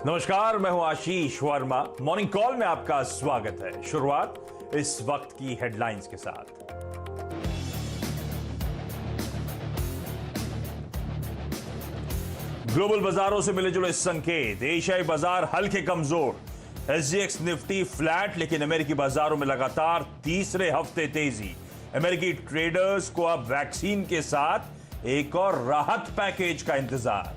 नमस्कार, मैं हूं आशीष वर्मा। मॉर्निंग कॉल में आपका स्वागत है। शुरुआत इस वक्त की हेडलाइंस के साथ। ग्लोबल बाजारों से मिले जुले संकेत। एशियाई बाजार हल्के कमजोर। एसजीएक्स निफ्टी फ्लैट, लेकिन अमेरिकी बाजारों में लगातार तीसरे हफ्ते तेजी। अमेरिकी ट्रेडर्स को अब वैक्सीन के साथ एक और राहत पैकेज का इंतजार।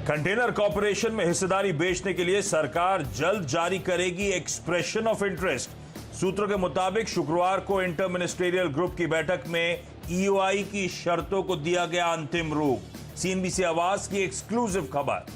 कंटेनर कॉरपोरेशन में हिस्सेदारी बेचने के लिए सरकार जल्द जारी करेगी एक्सप्रेशन ऑफ इंटरेस्ट। सूत्रों के मुताबिक शुक्रवार को इंटर मिनिस्ट्रियल ग्रुप की बैठक में ईओआई की शर्तों को दिया गया अंतिम रूप। सीएनबीसी आवाज की एक्सक्लूसिव खबर।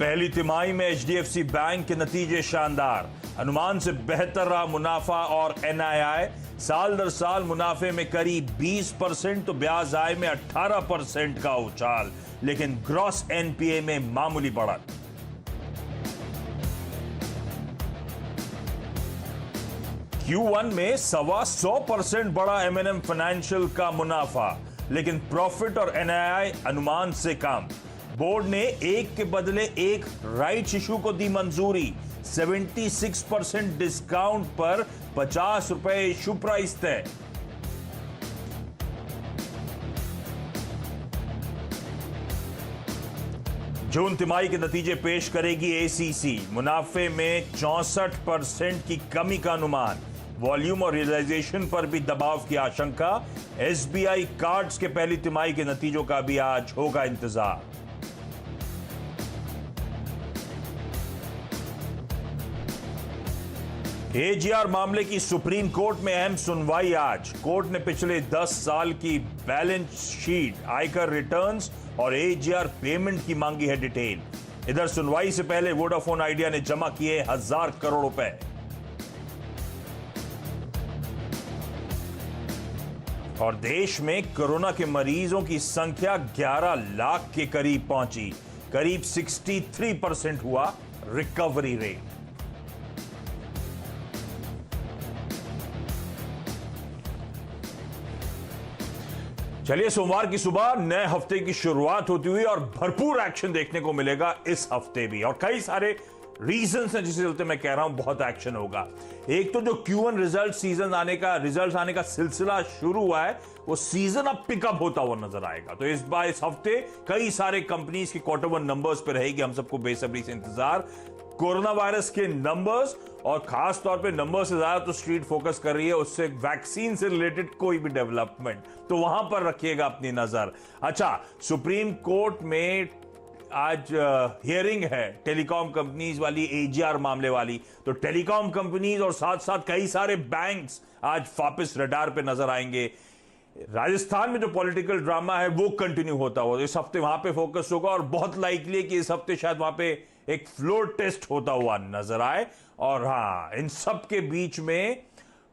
पहली तिमाही में एचडीएफसी बैंक के नतीजे शानदार। अनुमान से बेहतर रहा मुनाफा और एनआईआई। साल दर साल मुनाफे में करीब 20% तो ब्याज आय में 18% का उछाल, लेकिन ग्रॉस एनपीए में मामूली बढ़त। Q1 में 125% बढ़ा एमएनएम फाइनेंशियल का मुनाफा, लेकिन प्रॉफिट और एनआईआई अनुमान से कम। बोर्ड ने एक के बदले एक राइट्स इशू को दी मंजूरी। 76% डिस्काउंट पर ₹50 इशू प्राइस तय। जून तिमाही के नतीजे पेश करेगी एसीसी। मुनाफे में 64% की कमी का अनुमान। वॉल्यूम और रियलाइजेशन पर भी दबाव की आशंका। एसबीआई कार्ड्स के पहली तिमाही के नतीजों का भी आज होगा इंतजार। एजीआर मामले की सुप्रीम कोर्ट में अहम सुनवाई आज। कोर्ट ने पिछले 10 साल की बैलेंस शीट, आयकर रिटर्न्स और एजीआर पेमेंट की मांगी है डिटेल। इधर सुनवाई से पहले वोडाफोन आइडिया ने जमा किए 1000 करोड़ रुपए। और देश में कोरोना के मरीजों की संख्या 11 लाख के करीब पहुंची। करीब 63% हुआ रिकवरी रेट। चलिए, सोमवार की सुबह नए हफ्ते की शुरुआत होती हुई और भरपूर एक्शन देखने को मिलेगा इस हफ्ते भी, और कई सारे रीजंस हैं जिस चलते मैं कह रहा हूं बहुत एक्शन होगा। एक तो जो Q1 रिजल्ट आने का सिलसिला शुरू हुआ है, वो सीजन अब पिकअप होता हुआ नजर आएगा। तो इस बार इस हफ्ते कई सारे कंपनीज की Q1 नंबर्स पे रहेगी हम सबको बेसब्री से इंतजार। कोरोना वायरस के नंबर्स, और खास तौर पे नंबर से ज्यादा तो स्ट्रीट फोकस कर रही है उससे वैक्सीन से रिलेटेड कोई भी डेवलपमेंट, तो वहां पर रखिएगा अपनी नजर। अच्छा, सुप्रीम कोर्ट में आज हियरिंग है टेलीकॉम कंपनीज वाली, एजीआर मामले वाली। तो टेलीकॉम कंपनीज और साथ साथ कई सारे बैंक्स आज वापस रडार पे नजर आएंगे। राजस्थान में जो पॉलिटिकल ड्रामा है वो कंटिन्यू होता हुआ इस हफ्ते वहां पे फोकस होगा, और बहुत लाइकली है कि इस हफ्ते शायद वहां पे एक फ्लोर टेस्ट होता हुआ नजर आए। और हाँ, इन सब के बीच में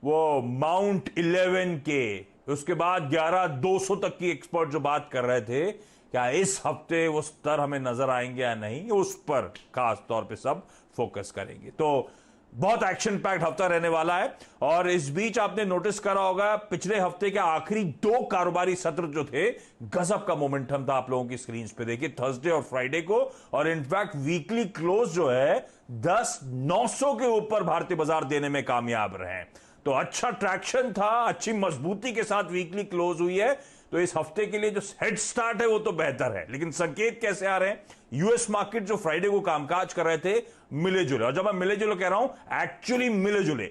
वो माउंट 11 के, उसके बाद 11,200 तक की एक्सपर्ट जो बात कर रहे थे, क्या इस हफ्ते वो स्तर हमें नजर आएंगे या नहीं, उस पर खास तौर पे सब फोकस करेंगे। तो बहुत एक्शन पैक्ड हफ्ता रहने वाला है। और इस बीच आपने नोटिस करा होगा, पिछले हफ्ते के आखिरी 2 कारोबारी सत्र जो थे, गजब का मोमेंटम था। आप लोगों की स्क्रीन पे देखिए, थर्सडे और फ्राइडे को, और इनफैक्ट वीकली क्लोज जो है 10,900 के ऊपर भारतीय बाजार देने में कामयाब रहे। तो अच्छा ट्रैक्शन था, अच्छी मजबूती के साथ वीकली क्लोज हुई है। तो इस हफ्ते के लिए जो हेड स्टार्ट है वो तो बेहतर है, लेकिन संकेत कैसे आ रहे हैं? यूएस मार्केट जो फ्राइडे को कामकाज कर रहे थे, मिले जुले, और जब मैं मिले जुले कह रहा हूं, एक्चुअली मिले जुले।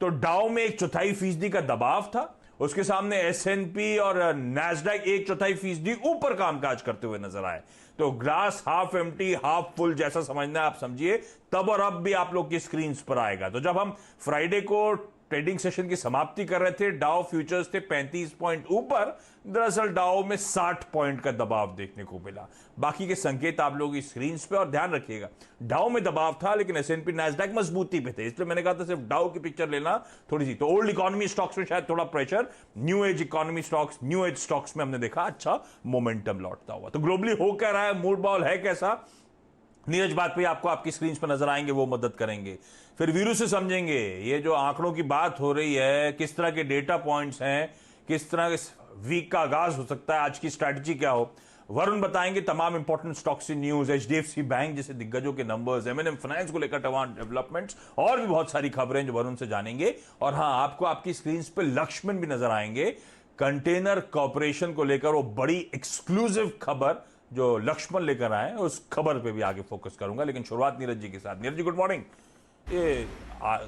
तो डाउ में 1/4% का दबाव था, उसके सामने एसएनपी और नैस्डैक 1/4% ऊपर कामकाज करते हुए नजर आए। तो glass half empty half full जैसा समझना है आप समझिए, तब और अब भी आप लोग की स्क्रीन पर आएगा। तो जब हम फ्राइडे को ट्रेडिंग सेशन की समाप्ति कर रहे थे, डाउ फ्यूचर्स थे 35 पॉइंट ऊपर। दरअसल डाउ में 60 पॉइंट का दबाव देखने को मिला। बाकी के संकेत आप लोगों की स्क्रीन पे, और ध्यान रखिएगा, डाउ में दबाव था लेकिन एसएनपी नैस्डैक मजबूती पे थे, इसलिए मैंने कहा था सिर्फ डाउ की पिक्चर लेना थोड़ी सी। तो ओल्ड इकोनॉमी स्टॉक्स में शायद थोड़ा pressure, new age economy stocks, new age stocks में हमने देखा अच्छा मोमेंटम लौटता हुआ। तो ग्लोबली हो क्या रहा है, मूड बॉल है कैसा? नीरज बाजपेयी आपको आपकी स्क्रीन पर नजर आएंगे, वो मदद करेंगे। फिर वीरू से समझेंगे ये जो आंकड़ों की बात हो रही है, किस तरह के डेटा पॉइंट्स हैं, किस तरह के वीक का आगाज हो सकता है, आज की स्ट्रैटेजी क्या हो। वरुण बताएंगे तमाम इंपॉर्टेंट स्टॉक्स की न्यूज, एचडीएफसी बैंक जैसे दिग्गजों के नंबर्स, एमएनएम फाइनेंस को लेकर तमाम डेवलपमेंट्स और भी बहुत सारी खबरें जो वरुण से जानेंगे। और हां, आपको आपकी स्क्रीन पे लक्ष्मण भी नजर आएंगे, कंटेनर कॉर्पोरेशन को लेकर वो बड़ी एक्सक्लूसिव खबर जो लक्ष्मण लेकर आए, उस खबर पे भी आगे फोकस करूंगा। लेकिन शुरुआत नीरज जी के साथ। Neeraj ji, good morning. ये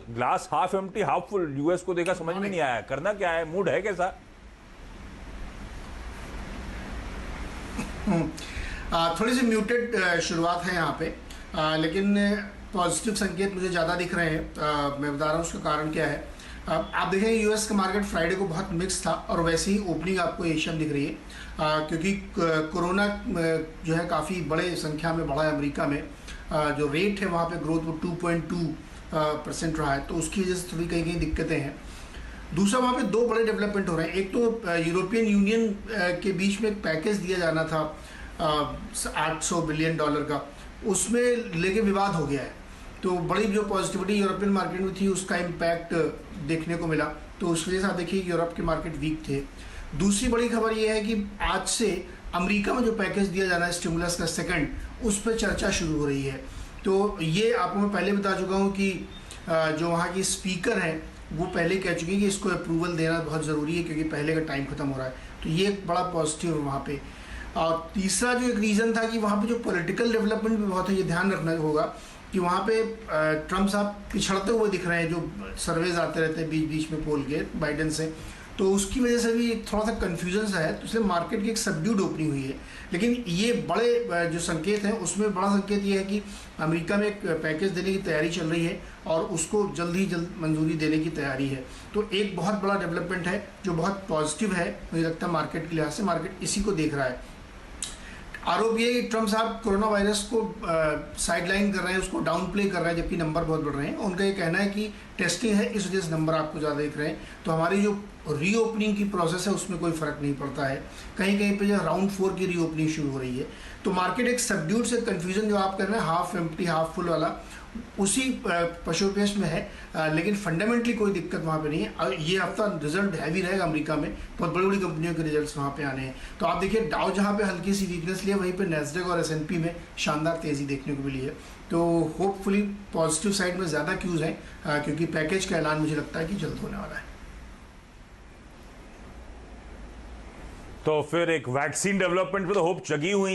glass half empty half full US को देखा, समझ में नहीं आया, करना क्या है, मूड है कैसा? थोड़ी सी म्यूटेड शुरुआत है यहाँ पे, लेकिन पॉजिटिव संकेत मुझे ज़्यादा दिख रहे हैं। मैं बता रहा हूँ उसका कारण क्या है। आप देखेंगे यूएस का मार्केट फ्राइडे को बहुत मिक्स था और वैसे ही ओपनिंग आपको एशिया में दिख रही है, क्योंकि कोरोना जो है काफ़ी बड़े संख्या में बढ़ा है अमेरिका में। जो रेट है वहाँ पे ग्रोथ वो 2.2% रहा है, तो उसकी वजह से थोड़ी कहीं कहीं दिक्कतें हैं। दूसरा, वहाँ पे दो बड़े डेवलपमेंट हो रहे हैं। एक तो यूरोपियन यूनियन के बीच में एक पैकेज दिया जाना था $800 बिलियन का, उसमें लेके विवाद हो गया है। तो बड़ी जो पॉजिटिविटी यूरोपियन मार्केट में थी उसका इम्पैक्ट देखने को मिला, तो उस वजह से आप देखिए यूरोप के मार्केट वीक थे। दूसरी बड़ी खबर ये है कि आज से अमेरिका में जो पैकेज दिया जाना है स्टिमुलस का सेकंड, उस पर चर्चा शुरू हो रही है। तो ये आपको मैं पहले बता चुका हूँ कि जो वहाँ की स्पीकर हैं वो पहले कह चुकी है कि इसको अप्रूवल देना बहुत ज़रूरी है, क्योंकि पहले का टाइम खत्म हो रहा है। तो ये एक बड़ा पॉजिटिव है वहाँ पे। और तीसरा जो एक रीज़न था कि वहाँ पे जो पॉलिटिकल डेवलपमेंट भी बहुत है, ये ध्यान रखना होगा कि वहाँ पे ट्रम्प साहब पिछड़ते हुए दिख रहे हैं, जो सर्वेज आते रहते हैं बीच बीच में पोल के बाइडेन से, तो उसकी वजह से भी थोड़ा सा कन्फ्यूजन सा है। तो इसलिए मार्केट की एक सबड्यूड ओपनिंग हुई है। लेकिन ये बड़े जो संकेत हैं उसमें बड़ा संकेत ये है कि अमेरिका में एक पैकेज देने की तैयारी चल रही है और उसको जल्द ही जल्द मंजूरी देने की तैयारी है। तो एक बहुत बड़ा डेवलपमेंट है जो बहुत पॉजिटिव है, मुझे लगता है मार्केट के लिहाज से। मार्केट इसी को देख रहा है। आरोप ये कि ट्रम्प साहब कोरोना वायरस को साइडलाइन कर रहे हैं, उसको डाउन प्ले कर रहे हैं, जबकि नंबर बहुत बढ़ रहे हैं। उनका ये कहना है कि टेस्टिंग है, इस वजह से नंबर आपको ज़्यादा दिख रहे हैं। तो हमारी जो रीओपनिंग की प्रोसेस है उसमें कोई फ़र्क नहीं पड़ता है। कहीं कहीं पे जो राउंड 4 की रीओपनिंग शुरू हो रही है। तो मार्केट एक सबड्यूड से कन्फ्यूजन जो आप कर रहे हैं, हाफ एम्प्टी हाफ फुल वाला, उसी पशुपेश में है। लेकिन फंडामेंटली कोई दिक्कत वहाँ पे नहीं है। और ये हफ्ता रिजल्ट हैवी रहेगा अमेरिका में, बहुत बड़ी बड़ी कंपनियों के रिजल्ट्स वहाँ पे आने हैं। तो आप देखिए डाउ जहाँ पे हल्की सी वीकनेस ली है, वहीं पे नैस्डैक और S&P में शानदार तेज़ी देखने को मिली है। तो होपफुली पॉजिटिव साइड में ज़्यादा क्यूज़ हैं, क्योंकि पैकेज का ऐलान मुझे लगता है कि जल्द होने वाला है। तो फिर एक वैक्सीन डेवलपमेंट पे तो होप जगी हुई